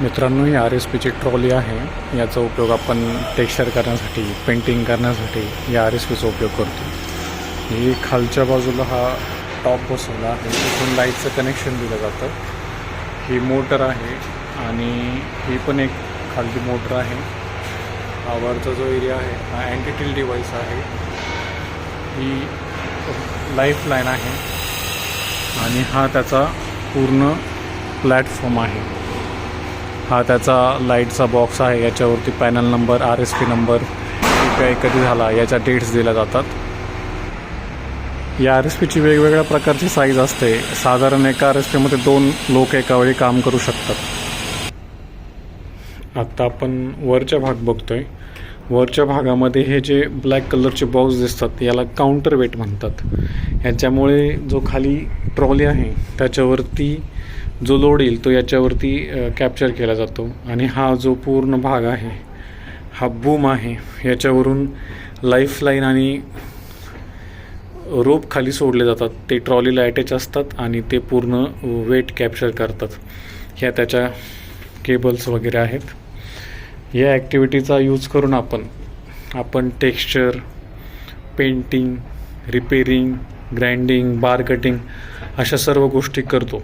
मित्रांनो, ही RSPची ट्रॉली आहे. याचा उपयोग आपण टेक्स्चर करण्यासाठी, पेंटिंग करण्यासाठी या RSPचा उपयोग करतो. ही खालच्या बाजूला हा टॉप बसवला आहे, इथून लाईटचं कनेक्शन दिलं जातं. ही मोटर आहे आणि ही पण एक खालची मोटर आहे. हा वरचा जो एरिया आहे हा अँटीटिल डिव्हाइस आहे. ही लाईफ लाईन आहे आणि हा त्याचा पूर्ण प्लॅटफॉर्म आहे. हा त्याचा लाईटचा बॉक्स आहे. याच्यावरती पॅनल नंबर, RSP नंबर, काय कधी झाला याच्या डेट्स दिल्या जातात. या RSPची वेगवेगळ्या प्रकारची साईज असते. साधारण एका RSPमध्ये 2 लोक एका वेळी काम करू शकतात. आत्ता आपण वरच्या भाग बघतोय. वरच्या भागामध्ये हे जे ब्लॅक कलरचे बॉक्स दिसतात याला काउंटर वेट म्हणतात. ह्याच्यामुळे जो खाली ट्रॉली आहे त्याच्यावरती जो लोड येईल तो याच्यावरती कॅप्चर केला जातो. आणि हा जो पूर्ण भाग आहे हा बूम आहे. याच्यावरून लाईफ लाईन आणि रोप खाली सोडले जातात. ते ट्रॉलीला अटॅच असतात आणि ते पूर्ण वेट कॅप्चर करतात. ह्या त्याच्या केबल्स वगैरे आहेत. या ॲक्टिव्हिटीचा यूज करून आपण टेक्स्चर, पेंटिंग, रिपेरिंग, ग्राइंडिंग, बार कटिंग अशा सर्व गोष्टी करतो.